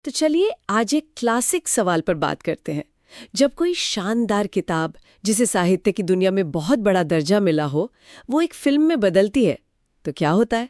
तो चलिए आज एक क्लासिक सवाल पर बात करते हैं। जब कोई शानदार किताब जिसे साहित्य की दुनिया में बहुत बड़ा दर्जा मिला हो वो एक फिल्म में बदलती है तो क्या होता है।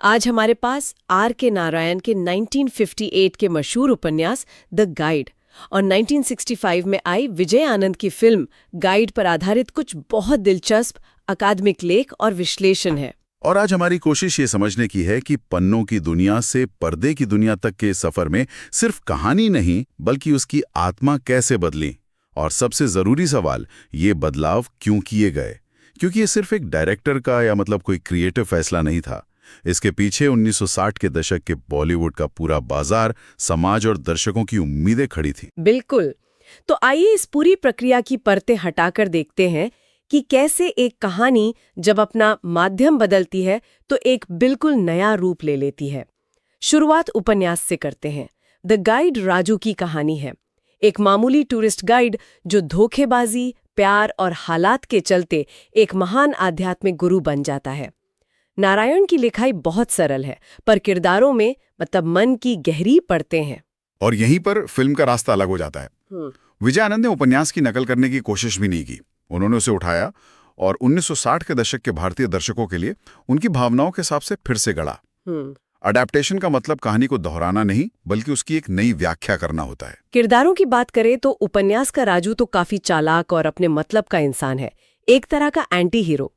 आज हमारे पास आर के नारायण के 1958 के मशहूर उपन्यास द गाइड और 1965 में आई विजय आनंद की फिल्म गाइड पर आधारित कुछ बहुत दिलचस्प अकादमिक लेख और विश्लेषण है। और आज हमारी कोशिश ये समझने की है कि पन्नों की दुनिया से पर्दे की दुनिया तक के सफर में सिर्फ कहानी नहीं बल्कि उसकी आत्मा कैसे बदली, और सबसे जरूरी सवाल ये बदलाव क्यों किए गए, क्योंकि ये सिर्फ एक डायरेक्टर का या कोई क्रिएटिव फैसला नहीं था। इसके पीछे 1960 के दशक के बॉलीवुड का पूरा बाजार, समाज और दर्शकों की उम्मीदें खड़ी थी। बिल्कुल। तो आइए इस पूरी प्रक्रिया की परतें हटाकर देखते हैं कि कैसे एक कहानी जब अपना माध्यम बदलती है तो एक बिल्कुल नया रूप ले लेती है। शुरुआत उपन्यास से करते हैं। द गाइड राजू की कहानी है। एक मामूली टूरिस्ट गाइड जो धोखेबाजी, प्यार और हालात के चलते एक महान आध्यात्मिक गुरु बन जाता है। नारायण की लिखाई बहुत सरल है पर किरदारों में मन की गहरी परतें हैं। और यहीं पर फिल्म का रास्ता अलग हो जाता है। विजय आनंद ने उपन्यास की नकल करने की कोशिश भी नहीं की। उन्होंने उसे उठाया और 1960 के दशक के भारतीय दर्शकों के लिए उनकी भावनाओं के हिसाब से फिर से गढ़ा। अडैप्टेशन का मतलब कहानी को दोहराना नहीं बल्कि उसकी एक नई व्याख्या करना होता है। किरदारों की बात करें तो उपन्यास का राजू तो काफी चालाक और अपने मतलब का इंसान है, एक तरह का एंटी हीरो।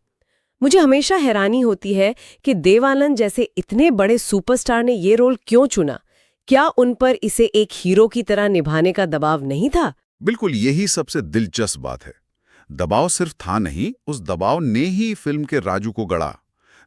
मुझे हमेशा हैरानी होती है कि देव आनंद जैसे इतने बड़े सुपरस्टार ने ये रोल क्यों चुना। क्या उन पर इसे एक हीरो की तरह निभाने का दबाव नहीं था? बिल्कुल, यही सबसे दिलचस्प बात है। दबाव सिर्फ था नहीं, उस दबाव ने ही फिल्म के राजू को गढ़ा।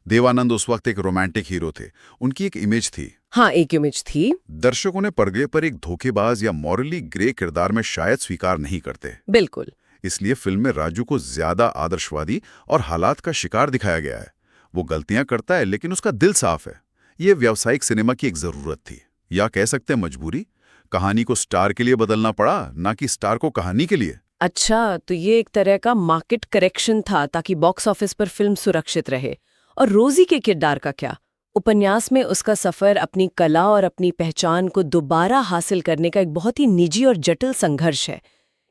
देवानंद उस वक्त एक रोमांटिक हीरो थे, उनकी एक इमेज थी। हाँ, एक इमेज थी। दर्शकों ने पर्दे पर एक धोखेबाज या मॉरली ग्रे किरदार में शायद स्वीकार नहीं करते। बिल्कुल। इसलिए फिल्म में राजू को ज्यादा आदर्शवादी और हालात का शिकार दिखाया गया है। वो गलतियां करता है लेकिन उसका दिल साफ है। ये व्यावसायिक सिनेमा की एक जरूरत थी, या कह सकते हैं मजबूरी। कहानी को स्टार के लिए बदलना पड़ा, ना कि स्टार को कहानी के लिए। अच्छा, तो ये एक तरह का मार्केट करेक्शन था ताकि बॉक्स ऑफिस पर फिल्म सुरक्षित रहे। और रोजी के किरदार का क्या? उपन्यास में उसका सफर अपनी कला और अपनी पहचान को दोबारा हासिल करने का एक बहुत ही निजी और जटिल संघर्ष है।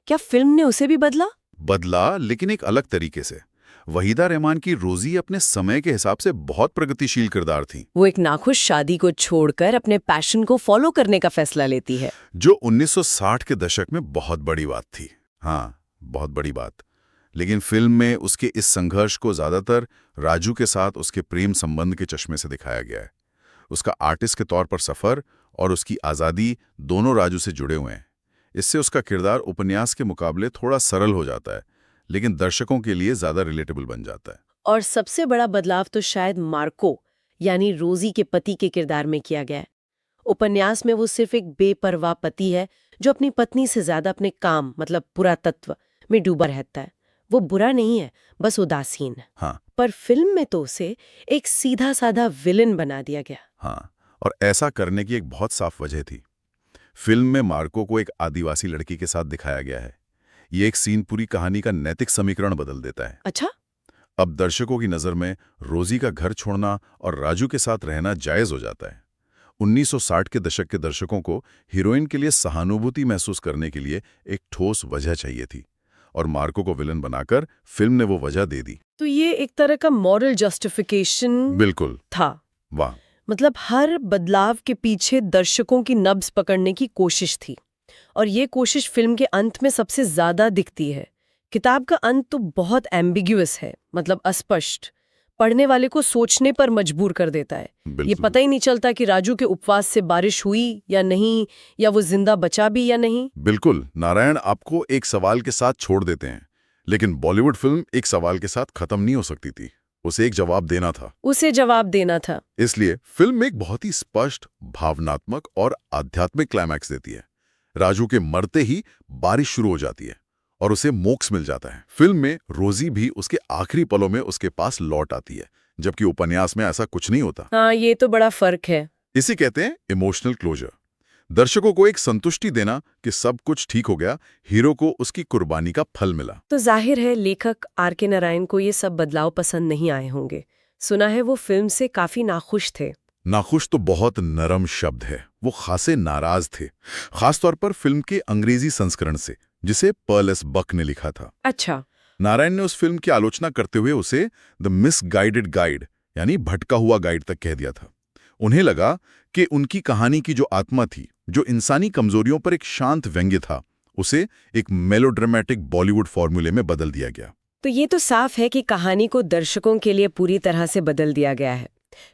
क्या फिल्म ने उसे भी बदला, लेकिन एक अलग तरीके से। वहीदा रहमान की रोजी अपने समय के हिसाब से बहुत प्रगतिशील किरदार थी। वो एक नाखुश शादी को छोड़कर अपने पैशन को फॉलो करने का फैसला लेती है, जो 1960 के दशक में बहुत बड़ी बात थी। हाँ, बहुत बड़ी बात। लेकिन फिल्म में उसके इस संघर्ष को ज्यादातर राजू के साथ उसके प्रेम संबंध के चश्मे से दिखाया गया है। उसका आर्टिस्ट के तौर पर सफर और उसकी आज़ादी दोनों राजू से जुड़े हुए हैं। इससे उसका किरदार उपन्यास के मुकाबले थोड़ा सरल हो जाता है, लेकिन दर्शकों के लिए ज्यादा रिलेटेबल बन जाता है। और सबसे बड़ा बदलाव तो शायद मार्को यानी रोजी के पति के किरदार में किया गया है। उपन्यास में वो सिर्फ एक बेपरवाह पति है जो अपनी पत्नी से ज्यादा अपने काम पुरातत्व में डूबा रहता है। वो बुरा नहीं है, बस उदासीन है। हाँ। पर फिल्म में तो उसे एक सीधा साधा विलेन बना दिया गया। हाँ, और ऐसा करने की एक बहुत साफ वजह थी। फिल्म में मार्को को एक आदिवासी लड़की के साथ दिखाया गया है। ये एक सीन पूरी कहानी का नैतिक समीकरण बदल देता है। अच्छा? अब दर्शकों की नजर में रोजी का घर छोड़ना और राजू के साथ रहना जायज हो जाता है। 1960 के दशक के दर्शकों को हीरोइन के लिए सहानुभूति महसूस करने के लिए एक ठोस वजह चाहिए थी, और मार्को को विलन बनाकर फिल्म ने वो वजह दे दी। तो ये एक तरह का मॉरल जस्टिफिकेशन बिल्कुल था। वाह। हर बदलाव के पीछे दर्शकों की नब्ज पकड़ने की कोशिश थी, और ये कोशिश फिल्म के अंत में सबसे ज्यादा दिखती है। किताब का अंत तो बहुत एम्बिग्युअस है, अस्पष्ट, पढ़ने वाले को सोचने पर मजबूर कर देता है। ये पता ही नहीं चलता कि राजू के उपवास से बारिश हुई या नहीं, या वो जिंदा बचा भी या नहीं। बिल्कुल, नारायण आपको एक सवाल के साथ छोड़ देते हैं, लेकिन बॉलीवुड फिल्म एक सवाल के साथ खत्म नहीं हो सकती थी। उसे एक जवाब देना था। इसलिए फिल्म एक बहुत ही स्पष्ट, भावनात्मक और आध्यात्मिक क्लाइमैक्स देती है। राजू के मरते ही बारिश शुरू हो जाती है और उसे मोक्ष मिल जाता है। फिल्म में रोजी भी उसके आखिरी पलों में उसके पास लौट आती है, जबकि उपन्यास में ऐसा कुछ नहीं होता। हाँ, ये तो बड़ा फर्क है। इसे कहते हैं इमोशनल क्लोजर। दर्शकों को एक संतुष्टि देना कि सब कुछ ठीक हो गया, हीरो को उसकी कुर्बानी का फल मिला। तो जाहिर है लेखक आर के नारायण को ये सब बदलाव पसंद नहीं आए होंगे। सुना है वो फिल्म से काफी नाखुश थे। नाखुश तो बहुत नरम शब्द है। वो खासे नाराज थे, खासतौर पर फिल्म के अंग्रेजी संस्करण से, जिसे पर्ल एस बक ने लिखा था। अच्छा। नारायण ने उस फिल्म की आलोचना करते हुए उसे द मिसगाइडेड गाइड यानी भटका हुआ गाइड तक कह दिया था। उन्हें लगा कि उनकी कहानी की जो आत्मा थी, जो इंसानी कमजोरियों पर एक शांत व्यंग्य था, उसे एक मेलोड्रामेटिक बॉलीवुड फॉर्मूले में बदल दिया गया। तो ये तो साफ है कि कहानी को दर्शकों के लिए पूरी तरह से बदल दिया गया है।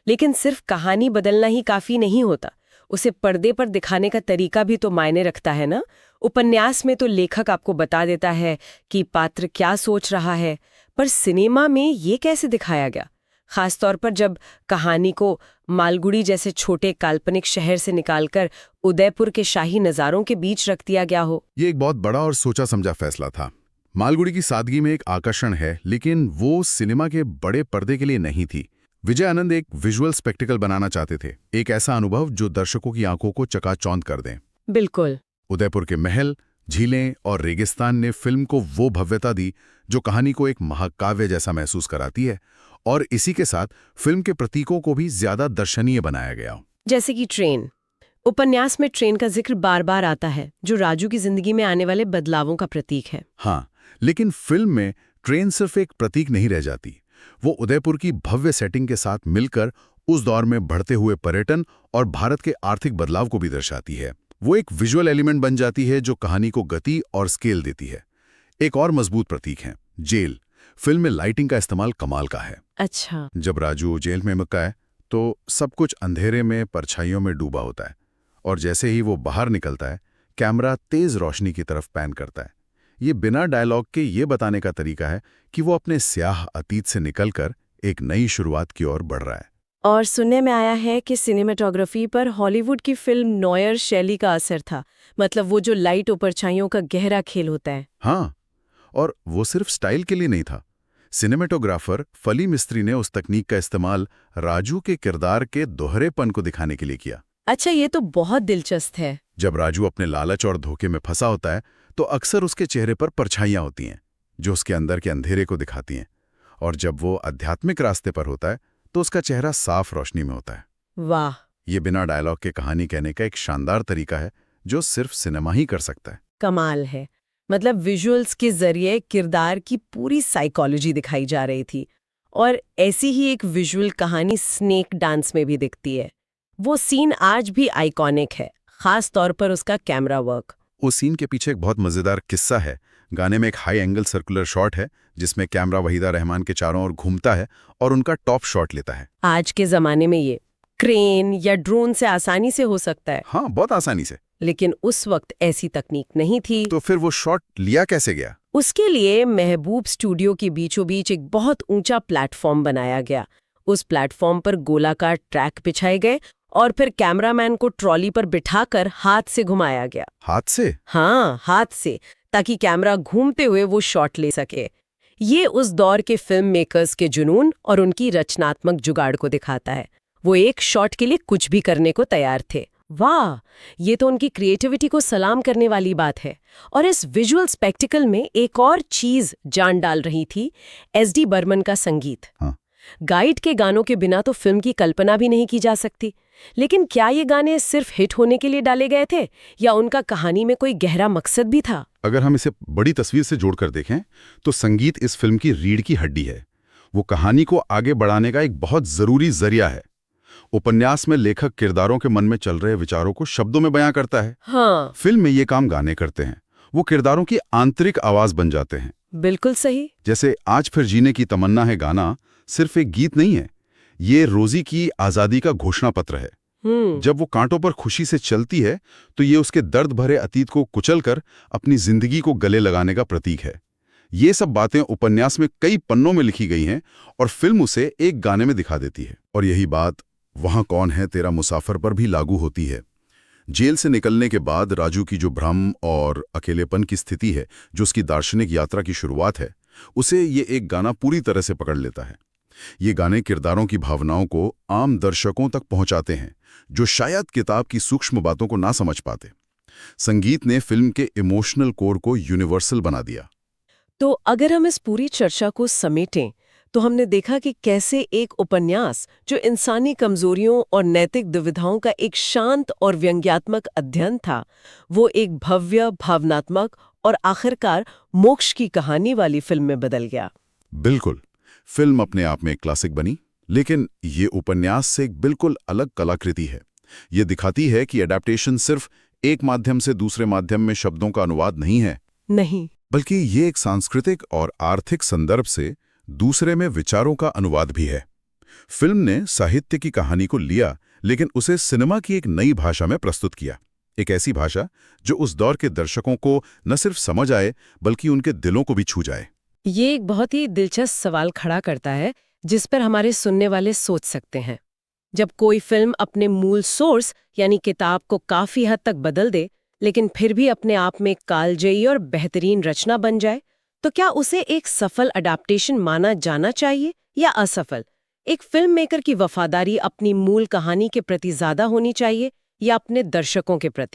लेकिन सिर्फ कहानी बदलना ही काफी नहीं होता, उसे पर्दे पर दिखाने का तरीका भी तो मायने रखता है ना। उपन्यास में तो लेखक आपको बता देता है कि पात्र क्या सोच रहा है, पर सिनेमा में ये कैसे दिखाया गया, खासतौर पर जब कहानी को मालगुड़ी जैसे छोटे काल्पनिक शहर से निकालकर उदयपुर के शाही नज़ारों के बीच रख दिया गया हो। ये एक बहुत बड़ा और सोचा समझा फैसला था। मालगुड़ी की सादगी में एक आकर्षण है, लेकिन वो सिनेमा के बड़े पर्दे के लिए नहीं थी। विजय आनंद एक विजुअल स्पेक्टिकल बनाना चाहते थे, एक ऐसा अनुभव जो दर्शकों की आंखों को चकाचौंध कर दें। बिल्कुल। उदयपुर के महल, झीलें और रेगिस्तान ने फिल्म को वो भव्यता दी जो कहानी को एक महाकाव्य जैसा महसूस कराती है, और इसी के साथ फिल्म के प्रतीकों को भी ज्यादा दर्शनीय बनाया गया। जैसे कि ट्रेन। उपन्यास में ट्रेन का जिक्र बार बार आता है, जो राजू की जिंदगी में आने वाले बदलावों का प्रतीक है। हाँ, लेकिन फिल्म में ट्रेन सिर्फ एक प्रतीक नहीं रह जाती। वो उदयपुर की भव्य सेटिंग के साथ मिलकर उस दौर में बढ़ते हुए पर्यटन और भारत के आर्थिक बदलाव को भी दर्शाती है। वो एक विजुअल एलिमेंट बन जाती है जो कहानी को गति और स्केल देती है। एक और मजबूत प्रतीक है जेल। फिल्म में लाइटिंग का इस्तेमाल कमाल का है। अच्छा। जब राजू जेल में मुक्का है तो सब कुछ अंधेरे में परछाइयों में डूबा होता है, और जैसे ही वो बाहर निकलता है कैमरा तेज रोशनी की तरफ पैन करता है। ये बिना डायलॉग के ये बताने का तरीका है कि वो अपने स्याह अतीत से निकलकर एक नई शुरुआत की ओर बढ़ रहा है। और सुनने में आया है कि सिनेमेटोग्राफी पर हॉलीवुड की फिल्म नॉयर शैली का असर था, मतलब वो जो लाइट और परछाइयों का गहरा खेल होता है। हाँ, और वो सिर्फ स्टाइल के लिए नहीं था। सिनेमेटोग्राफर फली मिस्त्री ने उस तकनीक का इस्तेमाल राजू के किरदार के दोहरेपन को दिखाने के लिए किया। अच्छा, ये तो बहुत दिलचस्प है। जब राजू अपने लालच और धोखे में फंसा होता है तो अक्सर उसके चेहरे पर परछाइयां होती हैं जो उसके अंदर के अंधेरे को दिखाती हैं, और जब वो आध्यात्मिक रास्ते पर होता है तो उसका चेहरा साफ रोशनी में होता है। वाह। ये बिना डायलॉग के कहानी कहने का एक शानदार तरीका है जो सिर्फ सिनेमा ही कर सकता है। कमाल है। मतलब विजुअल्स के जरिए किरदार की पूरी साइकोलॉजी दिखाई जा रही थी। और ऐसी ही एक विजुअल कहानी स्नेक डांस में भी दिखती है। वो सीन आज भी आइकॉनिक है, खास तौर पर उसका कैमरा वर्क। उस सीन के पीछे एक बहुत मजेदार किस्सा है। गाने में एक हाई एंगल सर्कुलर शॉट है जिसमें कैमरा वहीदा रहमान के चारों ओर घूमता है और उनका टॉप शॉट लेता है। आज के जमाने में ये क्रेन या ड्रोन से आसानी से हो सकता है। हाँ, बहुत आसानी से। लेकिन उस वक्त ऐसी तकनीक नहीं थी। तो फिर वो शॉट लिया कैसे गया? उसके लिए महबूब स्टूडियो के बीचों बीच एक बहुत ऊंचा प्लेटफॉर्म बनाया गया। उस प्लेटफॉर्म पर गोलाकार ट्रैक बिछाए गए और फिर कैमरामैन को ट्रॉली पर बिठाकर हाथ से घुमाया गया। हाथ से? हाँ, हाथ से, ताकि कैमरा घूमते हुए वो शॉट ले सके। ये उस दौर के फिल्म मेकर्स के जुनून और उनकी रचनात्मक जुगाड़ को दिखाता है। वो एक शॉट के लिए कुछ भी करने को तैयार थे। वाह, ये तो उनकी क्रिएटिविटी को सलाम करने वाली बात है। और इस विजुअल स्पेक्टिकल में एक और चीज जान डाल रही थी, एस.डी. बर्मन का संगीत। हाँ। गाइड के गानों के बिना तो फिल्म की कल्पना भी नहीं की जा सकती। लेकिन क्या ये गाने सिर्फ हिट होने के लिए डाले गए थे या उनका कहानी में कोई गहरा मकसद भी था? अगर हम इसे बड़ी तस्वीर से जोड़कर देखें तो संगीत इस फिल्म की रीढ़ की हड्डी है। वो कहानी को आगे बढ़ाने का एक बहुत जरूरी जरिया है। उपन्यास में लेखक किरदारों के मन में चल रहे विचारों को शब्दों में बयां करता है। हाँ। फिल्म में ये काम गाने करते हैं। वो किरदारों की आंतरिक आवाज बन जाते हैं। बिल्कुल सही। जैसे आज फिर जीने की तमन्ना है गाना सिर्फ एक गीत नहीं है, ये रोजी की आजादी का घोषणा पत्र है। जब वो कांटों पर खुशी से चलती है तो ये उसके दर्द भरे अतीत को कुचलकर अपनी जिंदगी को गले लगाने का प्रतीक है। ये सब बातें उपन्यास में कई पन्नों में लिखी गई हैं और फिल्म उसे एक गाने में दिखा देती है। और यही बात वहां कौन है तेरा मुसाफिर पर भी लागू होती है। जेल से निकलने के बाद राजू की जो भ्रम और अकेलेपन की स्थिति है, जो उसकी दार्शनिक यात्रा की शुरुआत है, उसे ये एक गाना पूरी तरह से पकड़ लेता है। ये गाने किरदारों की भावनाओं को आम दर्शकों तक पहुंचाते हैं, जो शायद किताब की सूक्ष्म बातों को ना समझ पाते। संगीत ने फिल्म के इमोशनल कोर को यूनिवर्सल बना दिया। तो अगर हम इस पूरी चर्चा को समेटें तो हमने देखा कि कैसे एक उपन्यास जो इंसानी कमजोरियों और नैतिक दुविधाओं का एक शांत और व्यंग्यात्मक अध्ययन था, वो एक भव्य, भावनात्मक और आखिरकार मोक्ष की कहानी वाली फिल्म में बदल गया। बिल्कुल। फिल्म अपने आप में एक क्लासिक बनी, लेकिन ये उपन्यास से एक बिल्कुल अलग कलाकृति है। ये दिखाती है कि एडेप्टेशन सिर्फ एक माध्यम से दूसरे माध्यम में शब्दों का अनुवाद नहीं है, नहीं, बल्कि ये एक सांस्कृतिक और आर्थिक संदर्भ से दूसरे में विचारों का अनुवाद भी है। फिल्म ने साहित्य की कहानी को लिया, लेकिन उसे सिनेमा की एक नई भाषा में प्रस्तुत किया। एक ऐसी भाषा जो उस दौर के दर्शकों को न सिर्फ समझ आए, बल्कि उनके दिलों को भी छू जाए। ये एक बहुत ही दिलचस्प सवाल खड़ा करता है, जिस पर हमारे सुनने वाले सोच सकते हैं। जब कोई फिल्म अपने मूल सोर्स यानी किताब को काफी हद तक बदल दे, लेकिन फिर भी अपने आप में कालजयी और बेहतरीन रचना बन जाए, तो क्या उसे एक सफल अडैप्टेशन माना जाना चाहिए या असफल? एक फिल्म मेकर की वफादारी अपनी मूल कहानी के प्रति ज्यादा होनी चाहिए या अपने दर्शकों के प्रति?